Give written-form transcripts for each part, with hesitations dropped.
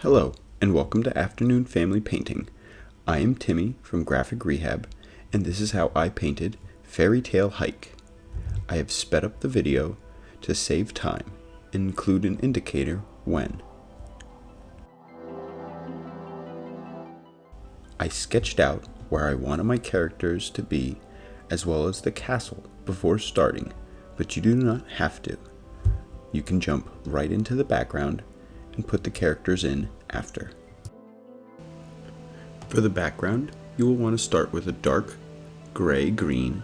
Hello, and welcome to Afternoon Family Painting. I am Timmy from Graphic Rehab, and this is how I painted Fairy Tale Hike. I have sped up the video to save time and include an indicator when. I sketched out where I wanted my characters to be, as well as the castle before starting, but you do not have to. You can jump right into the background and put the characters in after. For the background, you will want to start with a dark gray-green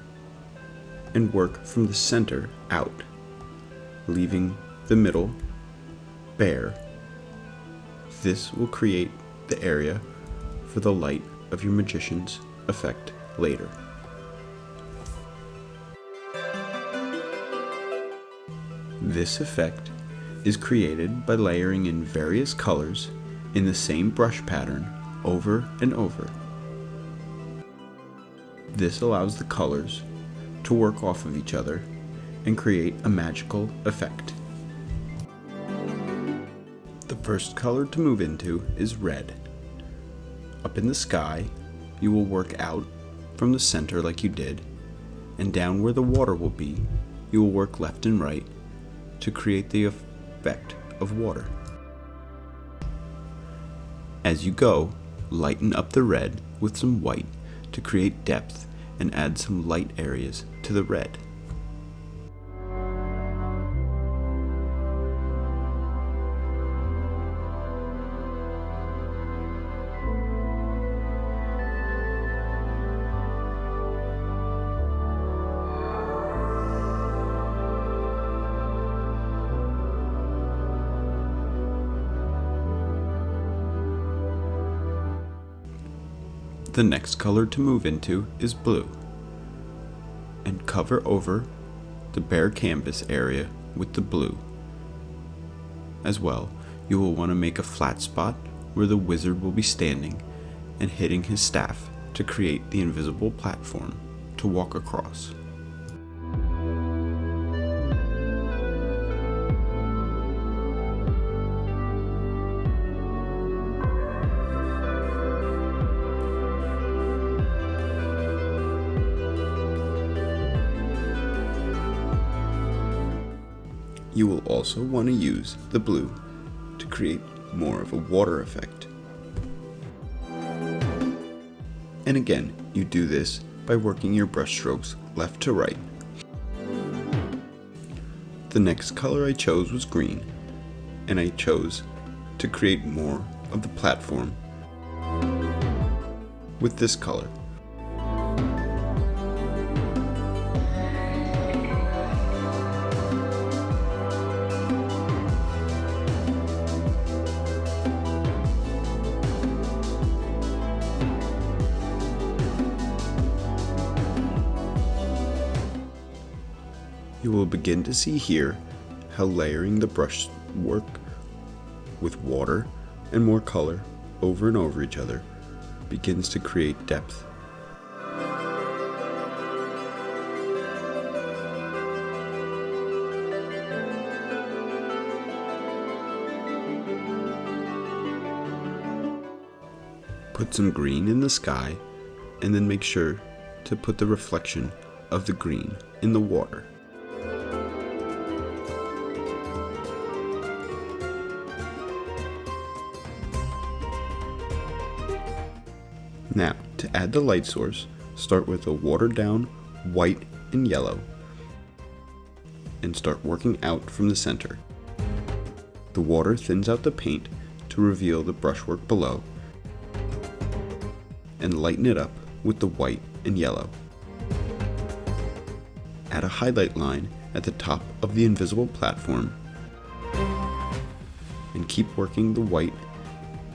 and work from the center out, leaving the middle bare. This will create the area for the light of your magician's effect later. This effect is created by layering in various colors in the same brush pattern over and over. This allows the colors to work off of each other and create a magical effect. The first color to move into is red. Up in the sky, you will work out from the center like you did, and down where the water will be, you will work left and right to create the effect of water. As you go, lighten up the red with some white to create depth and add some light areas to the red. The next color to move into is blue, and cover over the bare canvas area with the blue. As well, you will want to make a flat spot where the wizard will be standing and hitting his staff to create the invisible platform to walk across. You will also want to use the blue to create more of a water effect. And again, you do this by working your brush strokes left to right. The next color I chose was green, and I chose to create more of the platform with this color. You will begin to see here how layering the brush work with water and more color over and over each other begins to create depth. Put some green in the sky and then make sure to put the reflection of the green in the water. Now, to add the light source, start with a watered down white and yellow and start working out from the center. The water thins out the paint to reveal the brushwork below and lighten it up with the white and yellow. Add a highlight line at the top of the invisible platform and keep working the white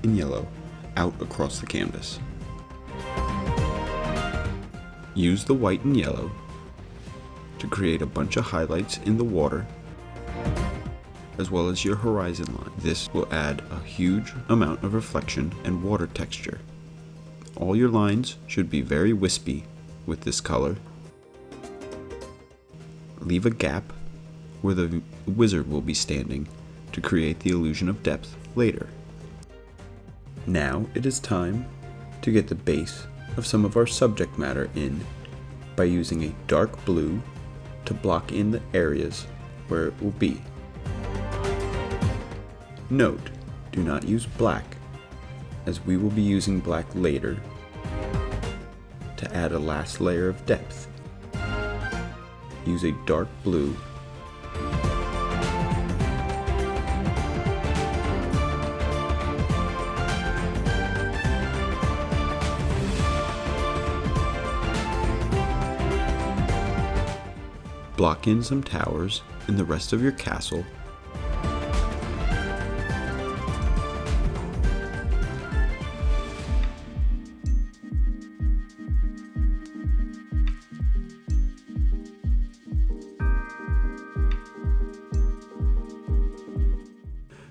and yellow out across the canvas. Use the white and yellow to create a bunch of highlights in the water as well as your horizon line. This will add a huge amount of reflection and water texture. All your lines should be very wispy with this color. Leave a gap where the wizard will be standing to create the illusion of depth later. Now it is time to get the base of some of our subject matter in by using a dark blue to block in the areas where it will be. Note, do not use black, as we will be using black later to add a last layer of depth. Use a dark blue block in some towers in the rest of your castle.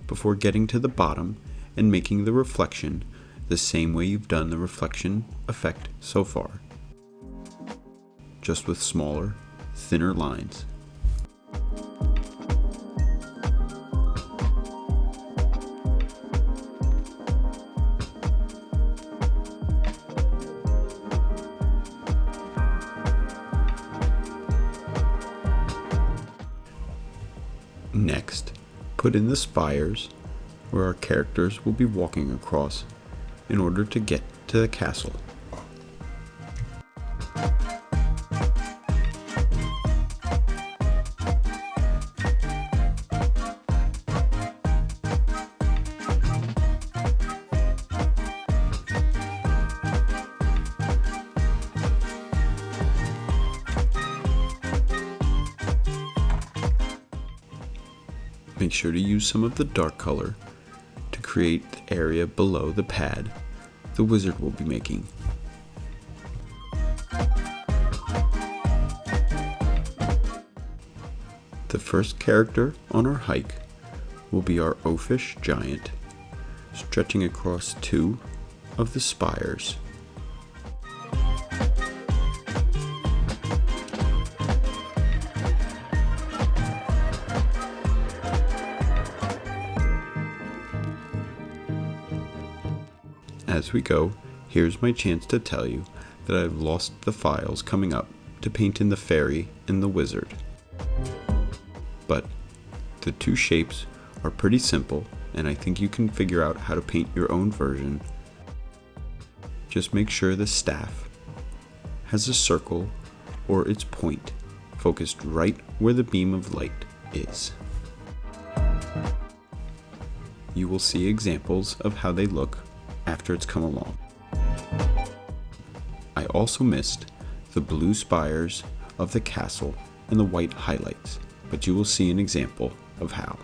Before getting to the bottom and making the reflection the same way you've done the reflection effect so far, just with smaller, thinner lines. Next, put in the spires where our characters will be walking across in order to get to the castle. Make sure to use some of the dark color to create the area below the pad the wizard will be making. The first character on our hike will be our oafish giant, stretching across 2 of the spires. As we go, here's my chance to tell you that I've lost the files coming up to paint in the fairy and the wizard. But the 2 shapes are pretty simple, and I think you can figure out how to paint your own version. Just make sure the staff has a circle or its point focused right where the beam of light is. You will see examples of how they look after it's come along. I also missed the blue spires of the castle and the white highlights, but you will see an example of how.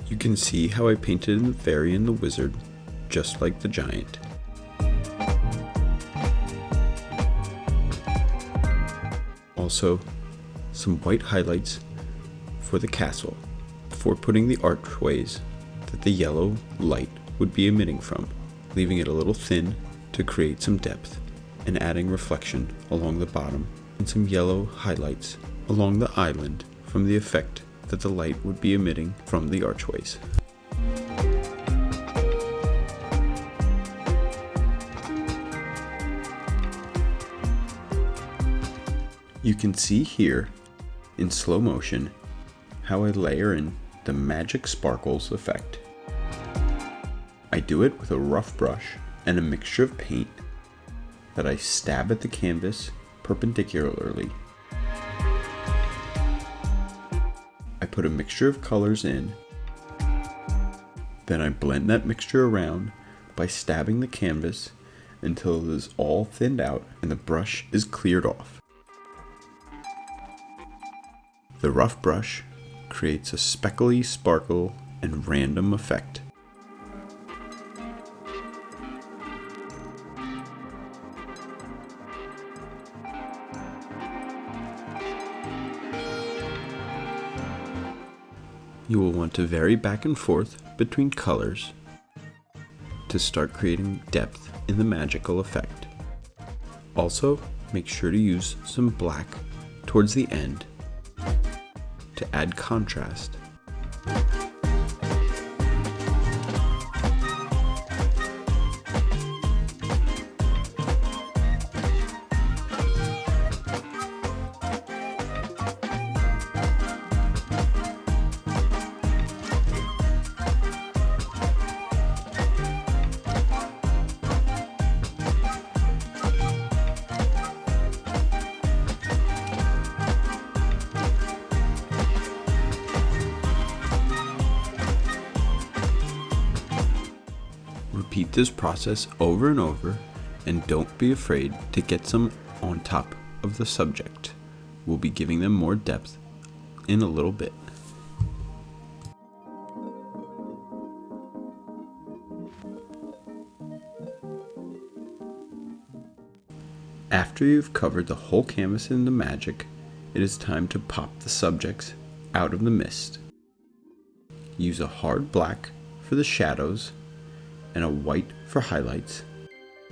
You can see how I painted in the fairy and the wizard, just like the giant. Also, some white highlights for the castle before putting the archways that the yellow light would be emitting from, leaving it a little thin to create some depth, and adding reflection along the bottom and some yellow highlights along the island from the effect that the light would be emitting from the archways. You can see here in slow motion how I layer in the magic sparkles effect. I do it with a rough brush and a mixture of paint that I stab at the canvas perpendicularly. I put a mixture of colors in, then I blend that mixture around by stabbing the canvas until it is all thinned out and the brush is cleared off. The rough brush creates a speckly sparkle and random effect. You will want to vary back and forth between colors to start creating depth in the magical effect. Also, make sure to use some black towards the end to add contrast. Repeat this process over and over, and don't be afraid to get some on top of the subject. We'll be giving them more depth in a little bit. After you've covered the whole canvas in the magic, it is time to pop the subjects out of the mist. Use a hard black for the shadows and a white for highlights,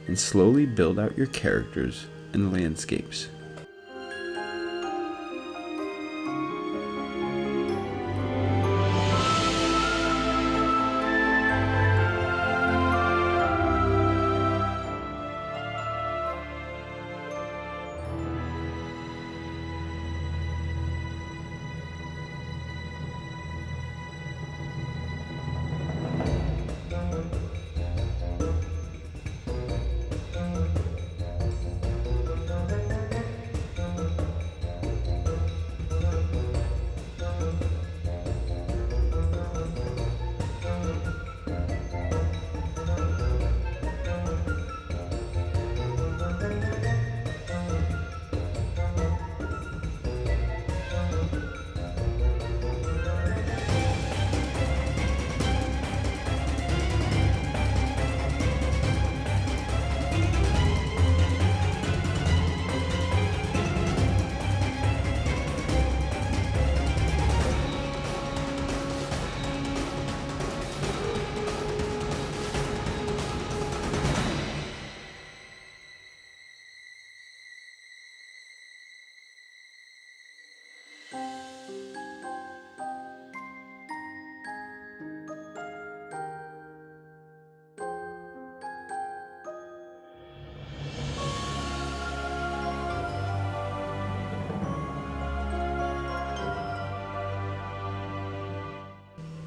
and slowly build out your characters and landscapes.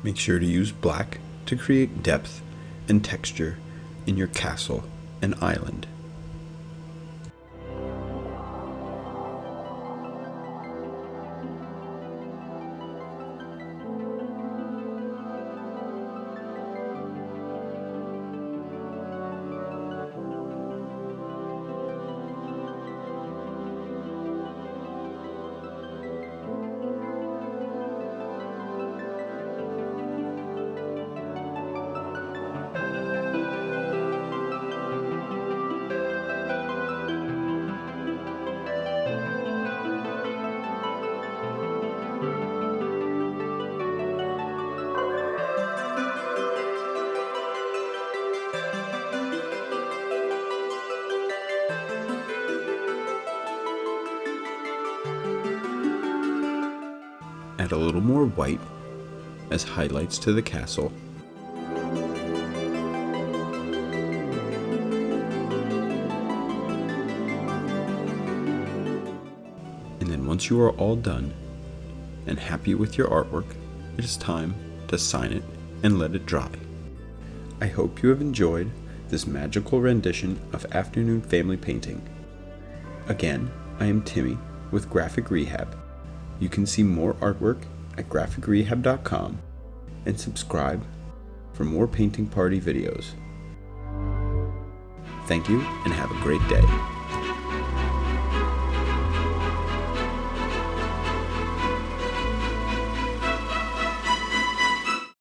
Make sure to use black to create depth and texture in your castle and island. Add a little more white as highlights to the castle. And then once you are all done and happy with your artwork, it is time to sign it and let it dry. I hope you have enjoyed this magical rendition of afternoon family painting. Again, I am Timmy with Graphic Rehab. You can see more artwork at graphicrehab.com and subscribe for more painting party videos. Thank you and have a great day.